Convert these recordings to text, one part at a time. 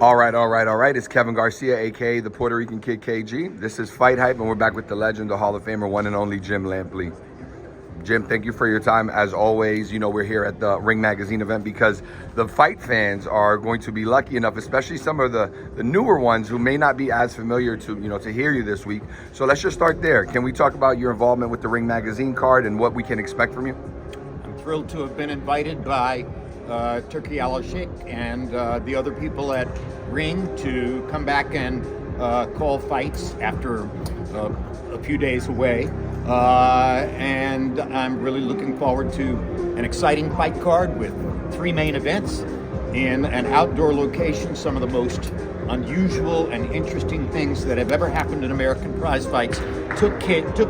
All right. It's Kevin Garcia, aka the Puerto Rican Kid KG. This is Fight Hype, and we're back with the legend, the Hall of Famer, one and only Jim Lampley. Jim, thank you for your time. As always, we're here at the Ring Magazine event because the fight fans are going to be lucky enough, especially some of the newer ones who may not be as familiar to hear you this week. So let's just start there. Can we talk about your involvement with the Ring Magazine card and what we can expect from you? I'm thrilled to have been invited by Turki Al-Sheikh and the other people at Ring to come back and call fights after a few days away. And I'm really looking forward to an exciting fight card with 3 main events in an outdoor location. Some of the most unusual and interesting things that have ever happened in American prize fights took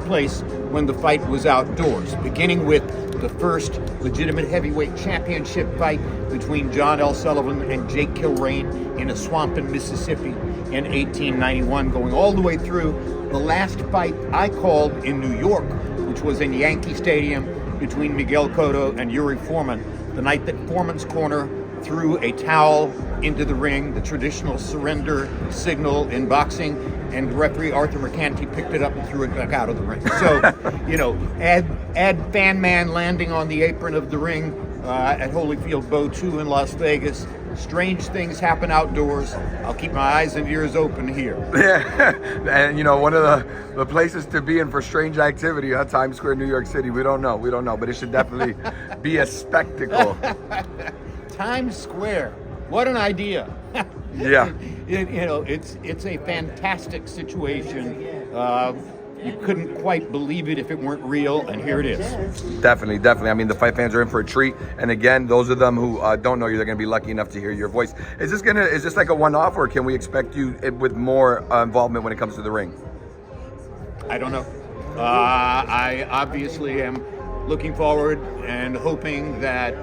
place when the fight was outdoors, beginning with the first legitimate heavyweight championship fight between John L. Sullivan and Jake Kilrain in a swamp in Mississippi in 1891, going all the way through the last fight I called in New York, which was in Yankee Stadium between Miguel Cotto and Yuri Foreman, the night that Foreman's corner threw a towel into the ring, the traditional surrender signal in boxing, and referee Arthur Mercanti picked it up and threw it back out of the ring. So, add Fan Man landing on the apron of the ring at Holyfield Bow 2 in Las Vegas. Strange things happen outdoors. I'll keep my eyes and ears open here. Yeah, and one of the places to be in for strange activity, Times Square, New York City. We don't know, but it should definitely be a spectacle. Times Square, what an idea. Yeah. It's a fantastic situation. You couldn't quite believe it if it weren't real, and here it is. Definitely. I mean, the fight fans are in for a treat. And again, those of them who don't know you, they're going to be lucky enough to hear your voice. Is this like a one-off, or can we expect you with more involvement when it comes to the ring? I don't know. I obviously am looking forward and hoping that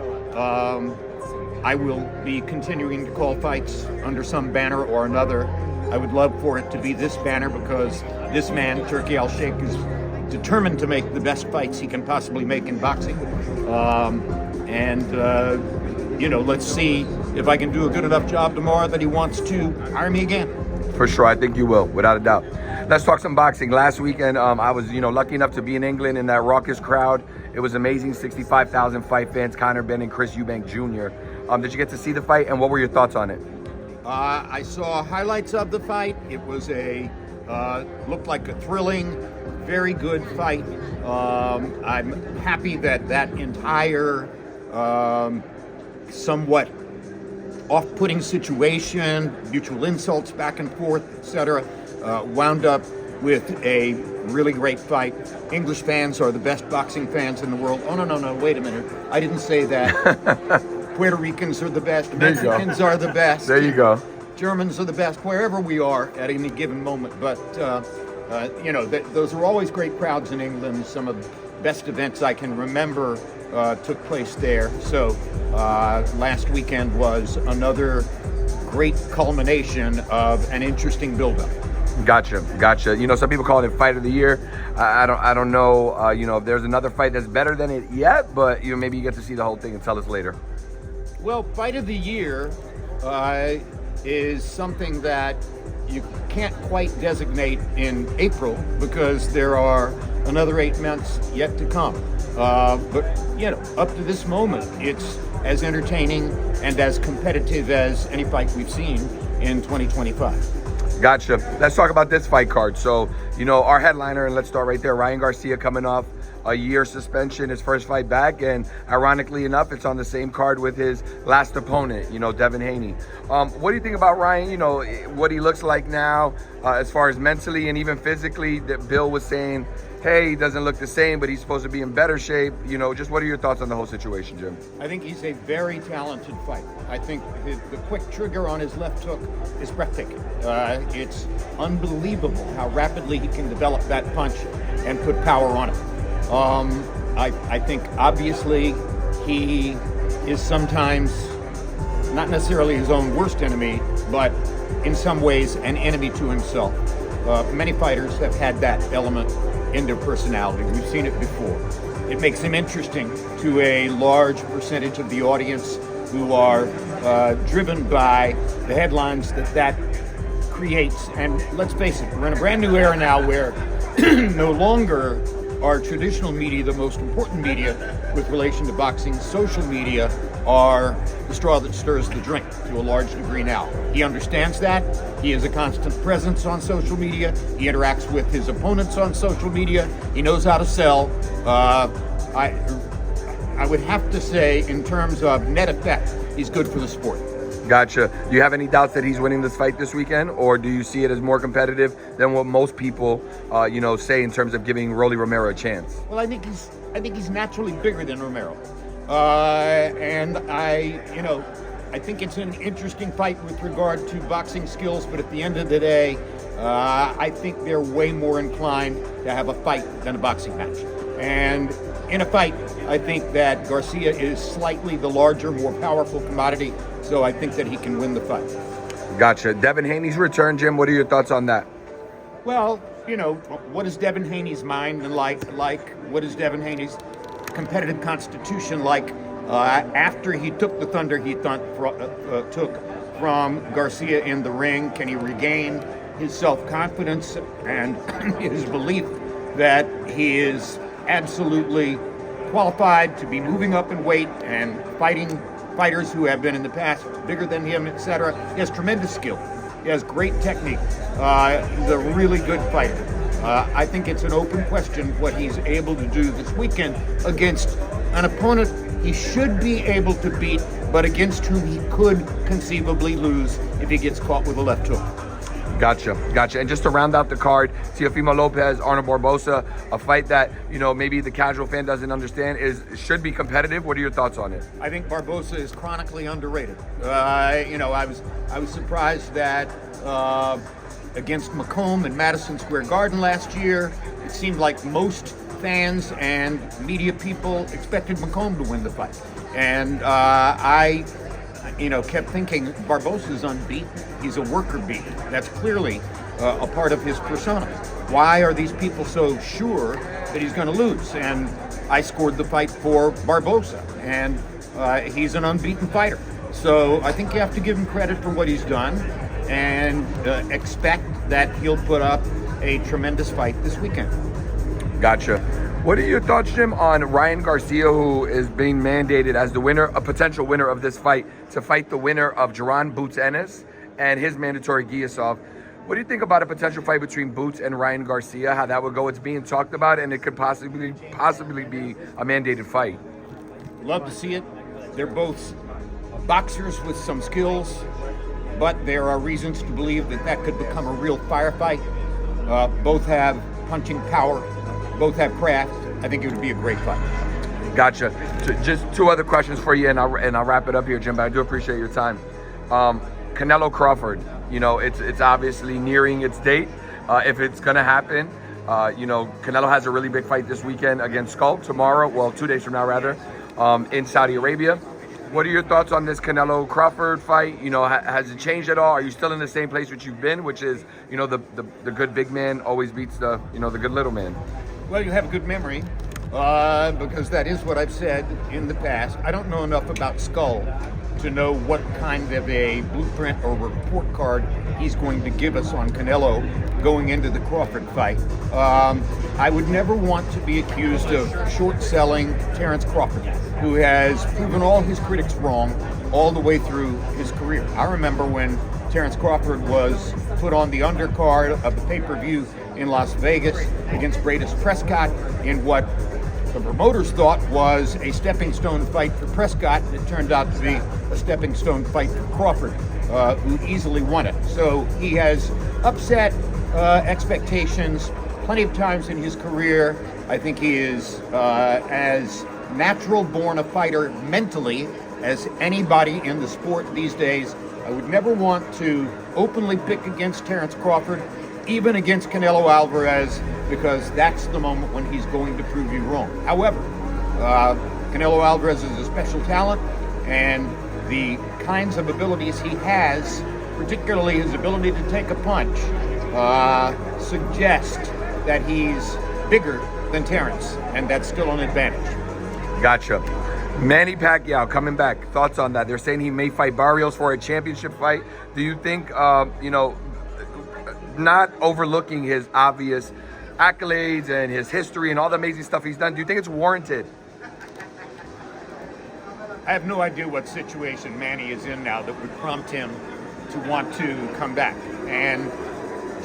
I will be continuing to call fights under some banner or another. I would love for it to be this banner because this man, Turki Al-Sheikh, is determined to make the best fights he can possibly make in boxing. Let's see if I can do a good enough job tomorrow that he wants to hire me again. For sure, I think you will, without a doubt. Let's talk some boxing. Last weekend, I was, lucky enough to be in England in that raucous crowd. It was amazing, 65,000 fight fans, Conor Benn and Chris Eubank Jr. Did you get to see the fight, and what were your thoughts on it? I saw highlights of the fight. It was looked like a thrilling, very good fight. I'm happy that entire somewhat off-putting situation, mutual insults back and forth, etc., wound up with a really great fight. English fans are the best boxing fans in the world. Oh, no, wait a minute. I didn't say that. Puerto Ricans are the best. Mexicans are the best. There you go. Germans are the best wherever we are at any given moment. But, those are always great crowds in England. Some of the best events I can remember took place there. So last weekend was another great culmination of an interesting buildup. Gotcha. Some people call it Fight of the Year. I don't know, if there's another fight that's better than it yet, but maybe you get to see the whole thing and tell us later. Well, Fight of the Year is something that you can't quite designate in April because there are another 8 months yet to come. But up to this moment, it's as entertaining and as competitive as any fight we've seen in 2025. Gotcha. Let's talk about this fight card. So, our headliner, and let's start right there, Ryan Garcia coming off a year suspension, his first fight back, and ironically enough, it's on the same card with his last opponent, Devin Haney. What do you think about Ryan, what he looks like now, as far as mentally and even physically? That Bill was saying, hey, he doesn't look the same, but he's supposed to be in better shape. Just what are your thoughts on the whole situation, Jim? I think he's a very talented fighter. I think the quick trigger on his left hook is breathtaking. It's unbelievable how rapidly he can develop that punch and put power on it. I think obviously he is sometimes not necessarily his own worst enemy, but in some ways an enemy to himself. Many fighters have had that element in their personality. We've seen it before. It makes him interesting to a large percentage of the audience who are driven by the headlines that creates. And let's face it, we're in a brand new era now where no longer are traditional media the most important media with relation to boxing. Social media are the straw that stirs the drink to a large degree now. He understands that. He is a constant presence on social media. He interacts with his opponents on social media. He knows how to sell. I would have to say, in terms of net effect, he's good for the sport. Gotcha. Do you have any doubts that he's winning this fight this weekend, or do you see it as more competitive than what most people, say in terms of giving Rolly Romero a chance? Well, I think he's naturally bigger than Romero, and I think it's an interesting fight with regard to boxing skills. But at the end of the day, I think they're way more inclined to have a fight than a boxing match. And in a fight, I think that Garcia is slightly the larger, more powerful commodity. So I think that he can win the fight. Gotcha. Devin Haney's return, Jim. What are your thoughts on that? Well, what is Devin Haney's mind like? What is Devin Haney's competitive constitution like? After he took the thunder he took from Garcia in the ring, can he regain his self-confidence and his belief that he is absolutely qualified to be moving up in weight and fighting fighters who have been in the past bigger than him, etc. He has tremendous skill. He has great technique. He's a really good fighter. I think it's an open question what he's able to do this weekend against an opponent he should be able to beat, but against whom he could conceivably lose if he gets caught with a left hook. Gotcha. And just to round out the card, Teofimo Lopez, Arnold Barboza, a fight that, maybe the casual fan doesn't understand, should be competitive. What are your thoughts on it? I think Barboza is chronically underrated. I was surprised that against Macomb in Madison Square Garden last year, it seemed like most fans and media people expected Macomb to win the fight. And I kept thinking Barboza's unbeaten. He's a worker bee. That's clearly a part of his persona. Why are these people so sure that he's going to lose? And I scored the fight for Barboza, and he's an unbeaten fighter. So I think you have to give him credit for what he's done and expect that he'll put up a tremendous fight this weekend. Gotcha. What are your thoughts, Jim, on Ryan Garcia, who is being mandated as the winner, a potential winner of this fight, to fight the winner of Jaron Boots Ennis and his mandatory Giasov? What do you think about a potential fight between Boots and Ryan Garcia? How that would go? It's being talked about, and it could possibly be a mandated fight. Love to see it. They're both boxers with some skills, but there are reasons to believe that could become a real firefight. Both have punching power. Both have craft. I think it would be a great fight. Gotcha. Just two other questions for you, and I'll wrap it up here, Jim. But I do appreciate your time. Canelo Crawford. It's obviously nearing its date. If it's gonna happen, Canelo has a really big fight this weekend against Skull tomorrow. Well, 2 days from now, rather, in Saudi Arabia. What are your thoughts on this Canelo Crawford fight? Has it changed at all? Are you still in the same place which you've been, which is, the good big man always beats the good little man? Well, you have a good memory, because that is what I've said in the past. I don't know enough about Skull to know what kind of a blueprint or report card he's going to give us on Canelo going into the Crawford fight. I would never want to be accused of short-selling Terence Crawford, who has proven all his critics wrong all the way through his career. I remember when Terence Crawford was put on the undercard of the pay-per-view in Las Vegas against Bradis Prescott in what the promoters thought was a stepping stone fight for Prescott. It turned out to be a stepping stone fight for Crawford, who easily won it. So he has upset expectations plenty of times in his career. I think he is as natural born a fighter mentally as anybody in the sport these days. I would never want to openly pick against Terence Crawford, even against Canelo Alvarez, because that's the moment when he's going to prove you wrong. However, Canelo Alvarez is a special talent, and the kinds of abilities he has, particularly his ability to take a punch, suggest that he's bigger than Terence, and that's still an advantage. Gotcha. Manny Pacquiao coming back. Thoughts on that? They're saying he may fight Barrios for a championship fight. Do you think, not overlooking his obvious accolades and his history and all the amazing stuff he's done, do you think it's warranted? I have no idea what situation Manny is in now that would prompt him to want to come back. And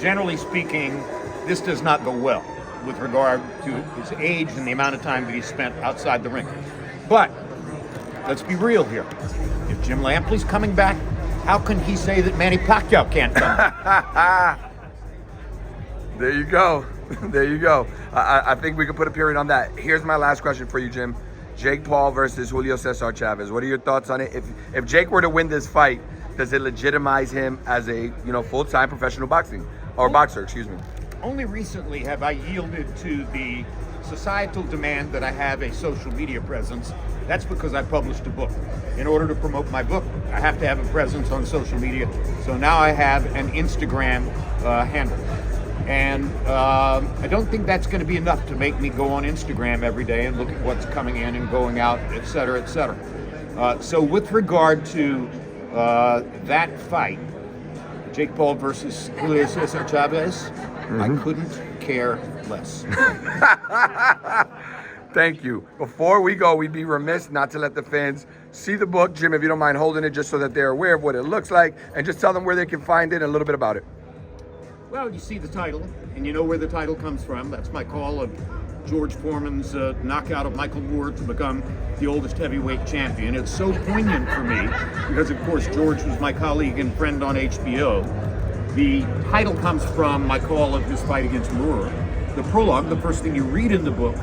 generally speaking, this does not go well with regard to his age and the amount of time that he spent outside the ring. But let's be real here. If Jim Lampley's coming back, how can he say that Manny Pacquiao can't come back? There you go. There you go. I think we can put a period on that. Here's my last question for you, Jim. Jake Paul versus Julio Cesar Chavez. What are your thoughts on it? If Jake were to win this fight, does it legitimize him as a full-time professional boxer? Excuse me. Only recently have I yielded to the societal demand that I have a social media presence. That's because I published a book. In order to promote my book, I have to have a presence on social media. So now I have an Instagram handle. And I don't think that's going to be enough to make me go on Instagram every day and look at what's coming in and going out, et cetera, et cetera. So with regard to that fight, Jake Paul versus Julio Cesar Chavez, I couldn't care less. Thank you. Before we go, we'd be remiss not to let the fans see the book. Jim, if you don't mind holding it just so that they're aware of what it looks like, and just tell them where they can find it and a little bit about it. Well, you see the title, and you know where the title comes from. That's my call of George Foreman's knockout of Michael Moore to become the oldest heavyweight champion. It's so poignant for me because, of course, George was my colleague and friend on HBO. The title comes from my call of his fight against Moore. The prologue, the first thing you read in the book,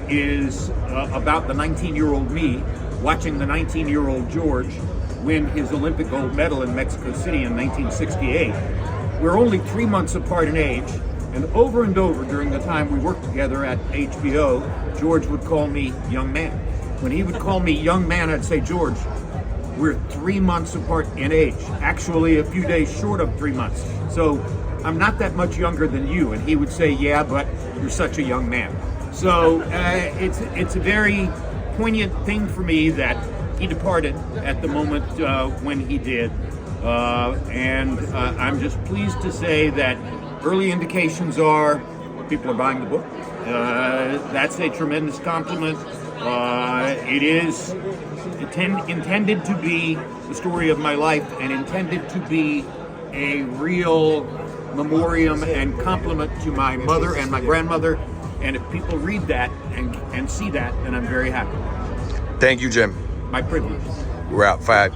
is about the 19-year-old me watching the 19-year-old George win his Olympic gold medal in Mexico City in 1968. We're only 3 months apart in age, and over during the time we worked together at HBO, George would call me young man. When he would call me young man, I'd say, George, we're 3 months apart in age. Actually, a few days short of 3 months. So I'm not that much younger than you. And he would say, yeah, but you're such a young man. So it's a very poignant thing for me that he departed at the moment when he did. And I'm just pleased to say that early indications are people are buying the book. That's a tremendous compliment. It is intended to be the story of my life and intended to be a real memoriam and compliment to my mother and my grandmother. And if people read that and see that, then I'm very happy. Thank you, Jim. My privilege. We're out. 5.